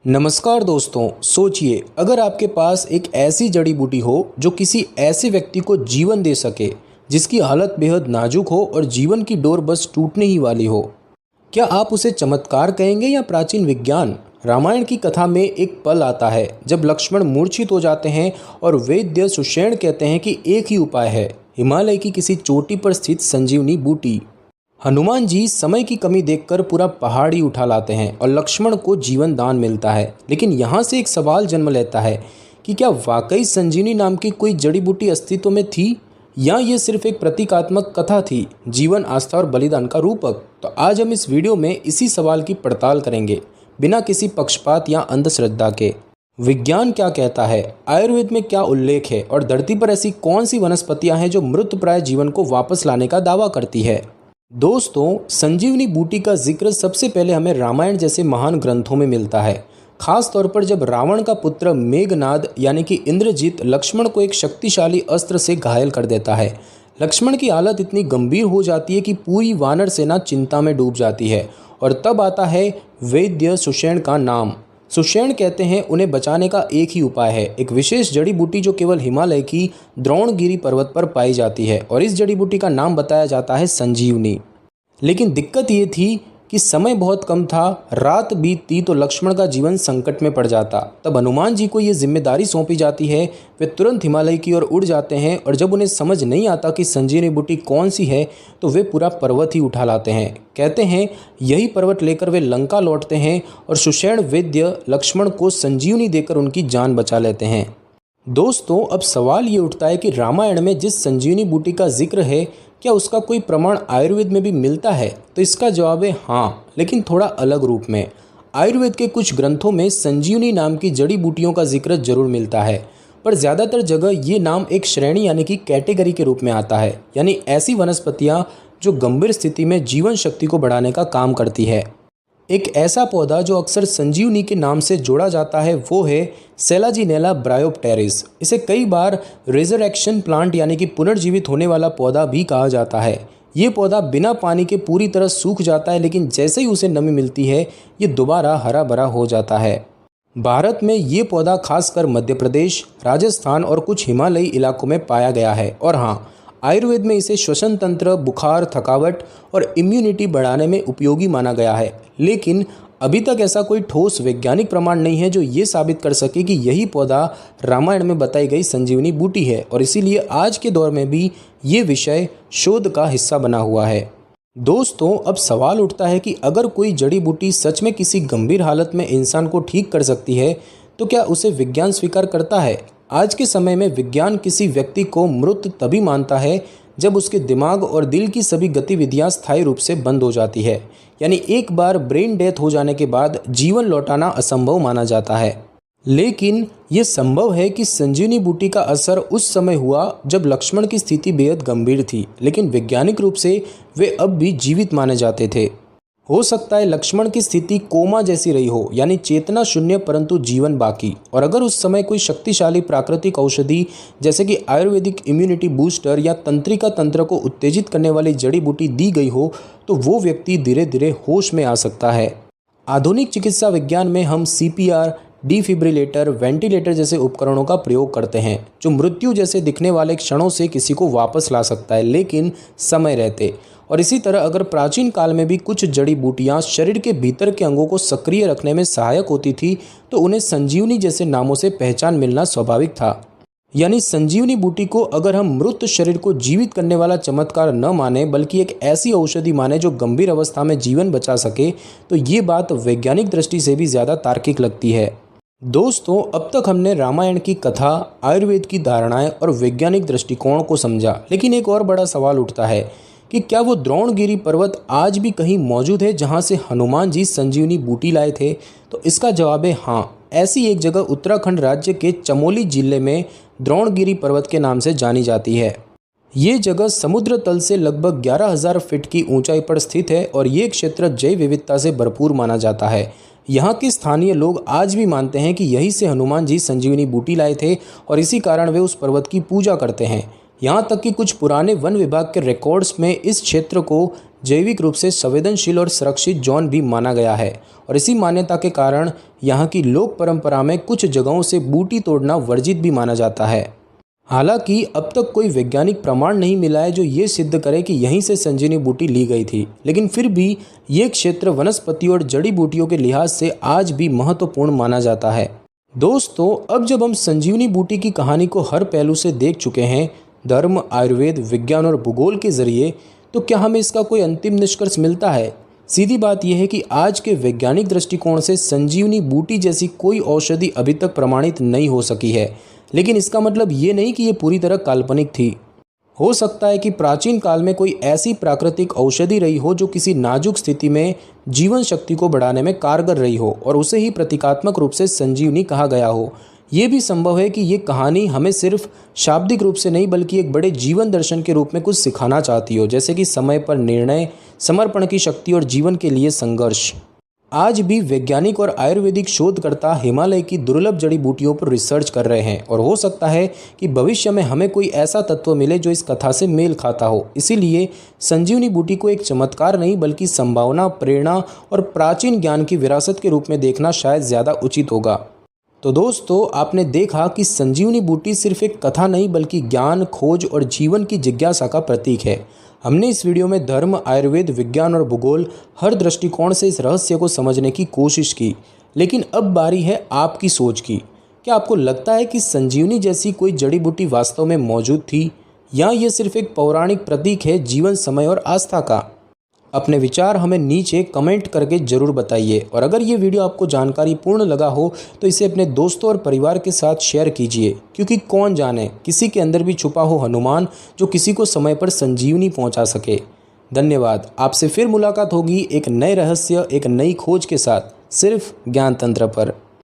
नमस्कार दोस्तों, सोचिए अगर आपके पास एक ऐसी जड़ी बूटी हो जो किसी ऐसे व्यक्ति को जीवन दे सके जिसकी हालत बेहद नाजुक हो और जीवन की डोर बस टूटने ही वाली हो। क्या आप उसे चमत्कार कहेंगे या प्राचीन विज्ञान? रामायण की कथा में एक पल आता है जब लक्ष्मण मूर्छित हो जाते हैं और वैद्य सुषेण कहते हैं कि एक ही उपाय है, हिमालय की किसी चोटी पर स्थित संजीवनी बूटी। हनुमान जी समय की कमी देखकर पूरा पहाड़ ही उठा लाते हैं और लक्ष्मण को जीवन दान मिलता है। लेकिन यहाँ से एक सवाल जन्म लेता है कि क्या वाकई संजीवनी नाम की कोई जड़ी बूटी अस्तित्व में थी या ये सिर्फ एक प्रतीकात्मक कथा थी, जीवन, आस्था और बलिदान का रूपक? तो आज हम इस वीडियो में इसी सवाल की पड़ताल करेंगे, बिना किसी पक्षपात या अंधश्रद्धा के। विज्ञान क्या कहता है, आयुर्वेद में क्या उल्लेख है और धरती पर ऐसी कौन सी वनस्पतियां हैं जो मृतप्राय जीवन को वापस लाने का दावा करती है। दोस्तों, संजीवनी बूटी का जिक्र सबसे पहले हमें रामायण जैसे महान ग्रंथों में मिलता है, खास तौर पर जब रावण का पुत्र मेघनाद यानी कि इंद्रजीत लक्ष्मण को एक शक्तिशाली अस्त्र से घायल कर देता है। लक्ष्मण की हालत इतनी गंभीर हो जाती है कि पूरी वानर सेना चिंता में डूब जाती है और तब आता है वैद्य सुषेण का नाम। सुषेण कहते हैं उन्हें बचाने का एक ही उपाय है, एक विशेष जड़ी बूटी जो केवल हिमालय की द्रोणगिरी पर्वत पर पाई जाती है और इस जड़ी बूटी का नाम बताया जाता है संजीवनी। लेकिन दिक्कत ये थी कि समय बहुत कम था, रात बीतती तो लक्ष्मण का जीवन संकट में पड़ जाता। तब हनुमान जी को ये जिम्मेदारी सौंपी जाती है। वे तुरंत हिमालय की ओर उड़ जाते हैं और जब उन्हें समझ नहीं आता कि संजीवनी बूटी कौन सी है तो वे पूरा पर्वत ही उठा लाते हैं। कहते हैं यही पर्वत लेकर वे लंका लौटते हैं और सुषेण वैद्य लक्ष्मण को संजीवनी देकर उनकी जान बचा लेते हैं। दोस्तों, अब सवाल ये उठता है कि रामायण में जिस संजीवनी बूटी का जिक्र है, क्या उसका कोई प्रमाण आयुर्वेद में भी मिलता है? तो इसका जवाब है हाँ, लेकिन थोड़ा अलग रूप में। आयुर्वेद के कुछ ग्रंथों में संजीवनी नाम की जड़ी बूटियों का जिक्र जरूर मिलता है, पर ज़्यादातर जगह ये नाम एक श्रेणी यानी कि कैटेगरी के रूप में आता है, यानी ऐसी वनस्पतियाँ जो गंभीर स्थिति में जीवन शक्ति को बढ़ाने का काम करती है। एक ऐसा पौधा जो अक्सर संजीवनी के नाम से जोड़ा जाता है वो है सेलाजिनेला ब्रायोप्टेरिस। इसे कई बार रिजरेक्शन प्लांट यानी कि पुनर्जीवित होने वाला पौधा भी कहा जाता है। ये पौधा बिना पानी के पूरी तरह सूख जाता है, लेकिन जैसे ही उसे नमी मिलती है ये दोबारा हरा भरा हो जाता है। भारत में ये पौधा खासकर मध्य प्रदेश, राजस्थान और कुछ हिमालयी इलाकों में पाया गया है। और हाँ, आयुर्वेद में इसे श्वसन तंत्र, बुखार, थकावट और इम्यूनिटी बढ़ाने में उपयोगी माना गया है। लेकिन अभी तक ऐसा कोई ठोस वैज्ञानिक प्रमाण नहीं है जो ये साबित कर सके कि यही पौधा रामायण में बताई गई संजीवनी बूटी है, और इसीलिए आज के दौर में भी ये विषय शोध का हिस्सा बना हुआ है। दोस्तों, अब सवाल उठता है कि अगर कोई जड़ी बूटी सच में किसी गंभीर हालत में इंसान को ठीक कर सकती है तो क्या उसे विज्ञान स्वीकार करता है? आज के समय में विज्ञान किसी व्यक्ति को मृत तभी मानता है जब उसके दिमाग और दिल की सभी गतिविधियां स्थायी रूप से बंद हो जाती है, यानी एक बार ब्रेन डेथ हो जाने के बाद जीवन लौटाना असंभव माना जाता है। लेकिन ये संभव है कि संजीवनी बूटी का असर उस समय हुआ जब लक्ष्मण की स्थिति बेहद गंभीर थी, लेकिन वैज्ञानिक रूप से वे अब भी जीवित माने जाते थे। हो सकता है लक्ष्मण की स्थिति कोमा जैसी रही हो, यानी चेतना शून्य परंतु जीवन बाकी, और अगर उस समय कोई शक्तिशाली प्राकृतिक औषधि जैसे कि आयुर्वेदिक इम्यूनिटी बूस्टर या तंत्रिका तंत्र को उत्तेजित करने वाली जड़ी बूटी दी गई हो तो वो व्यक्ति धीरे धीरे होश में आ सकता है। आधुनिक चिकित्सा विज्ञान में हम CPR, डिफिब्रिलेटर, वेंटिलेटर जैसे उपकरणों का प्रयोग करते हैं जो मृत्यु जैसे दिखने वाले क्षणों से किसी को वापस ला सकता है, लेकिन समय रहते। और इसी तरह अगर प्राचीन काल में भी कुछ जड़ी बूटियां शरीर के भीतर के अंगों को सक्रिय रखने में सहायक होती थी तो उन्हें संजीवनी जैसे नामों से पहचान मिलना स्वाभाविक था। यानी संजीवनी बूटी को अगर हम मृत शरीर को जीवित करने वाला चमत्कार न माने बल्कि एक ऐसी औषधि माने जो गंभीर अवस्था में जीवन बचा सके, तो ये बात वैज्ञानिक दृष्टि से भी ज़्यादा तार्किक लगती है। दोस्तों, अब तक हमने रामायण की कथा, आयुर्वेद की धारणाएं और वैज्ञानिक दृष्टिकोण को समझा, लेकिन एक और बड़ा सवाल उठता है कि क्या वो द्रोणगिरी पर्वत आज भी कहीं मौजूद है जहां से हनुमान जी संजीवनी बूटी लाए थे? तो इसका जवाब है हाँ। ऐसी एक जगह उत्तराखंड राज्य के चमोली जिले में द्रोणगिरी पर्वत के नाम से जानी जाती है। ये जगह समुद्र तल से लगभग 11,000 फीट की ऊंचाई पर स्थित है और ये क्षेत्र जैव विविधता से भरपूर माना जाता है। यहाँ के स्थानीय लोग आज भी मानते हैं कि यहीं से हनुमान जी संजीवनी बूटी लाए थे और इसी कारण वे उस पर्वत की पूजा करते हैं। यहाँ तक कि कुछ पुराने वन विभाग के रिकॉर्ड्स में इस क्षेत्र को जैविक रूप से संवेदनशील और सुरक्षित जोन भी माना गया है और इसी मान्यता के कारण यहाँ की लोक परंपरा में कुछ जगहों से बूटी तोड़ना वर्जित भी माना जाता है। हालांकि अब तक कोई वैज्ञानिक प्रमाण नहीं मिला है जो ये सिद्ध करे कि यहीं से संजीवनी बूटी ली गई थी, लेकिन फिर भी ये क्षेत्र वनस्पति और जड़ी बूटियों के लिहाज से आज भी महत्वपूर्ण माना जाता है। दोस्तों, अब जब हम संजीवनी बूटी की कहानी को हर पहलू से देख चुके हैं, धर्म, आयुर्वेद, विज्ञान और भूगोल के जरिए, तो क्या हमें इसका कोई अंतिम निष्कर्ष मिलता है? सीधी बात यह है कि आज के वैज्ञानिक दृष्टिकोण से संजीवनी बूटी जैसी कोई औषधि अभी तक प्रमाणित नहीं हो सकी है, लेकिन इसका मतलब ये नहीं कि ये पूरी तरह काल्पनिक थी। हो सकता है कि प्राचीन काल में कोई ऐसी प्राकृतिक औषधि रही हो जो किसी नाजुक स्थिति में जीवन शक्ति को बढ़ाने में कारगर रही हो और उसे ही प्रतीकात्मक रूप से संजीवनी कहा गया हो। ये भी संभव है कि ये कहानी हमें सिर्फ शाब्दिक रूप से नहीं बल्कि एक बड़े जीवन दर्शन के रूप में कुछ सिखाना चाहती हो, जैसे कि समय पर निर्णय, समर्पण की शक्ति और जीवन के लिए संघर्ष। आज भी वैज्ञानिक और आयुर्वेदिक शोधकर्ता हिमालय की दुर्लभ जड़ी बूटियों पर रिसर्च कर रहे हैं और हो सकता है कि भविष्य में हमें कोई ऐसा तत्व मिले जो इस कथा से मेल खाता हो। इसीलिए संजीवनी बूटी को एक चमत्कार नहीं बल्कि संभावना, प्रेरणा और प्राचीन ज्ञान की विरासत के रूप में देखना शायद ज़्यादा उचित होगा। तो दोस्तों, आपने देखा कि संजीवनी बूटी सिर्फ एक कथा नहीं बल्कि ज्ञान, खोज और जीवन की जिज्ञासा का प्रतीक है। हमने इस वीडियो में धर्म, आयुर्वेद, विज्ञान और भूगोल हर दृष्टिकोण से इस रहस्य को समझने की कोशिश की, लेकिन अब बारी है आपकी सोच की। क्या आपको लगता है कि संजीवनी जैसी कोई जड़ी बूटी वास्तव में मौजूद थी या ये सिर्फ एक पौराणिक प्रतीक है जीवन, समय और आस्था का? अपने विचार हमें नीचे कमेंट करके ज़रूर बताइए और अगर ये वीडियो आपको जानकारी पूर्ण लगा हो तो इसे अपने दोस्तों और परिवार के साथ शेयर कीजिए, क्योंकि कौन जाने किसी के अंदर भी छुपा हो हनुमान जो किसी को समय पर संजीवनी पहुंचा सके। धन्यवाद। आपसे फिर मुलाकात होगी एक नए रहस्य, एक नई खोज के साथ, सिर्फ ज्ञान तंत्र पर।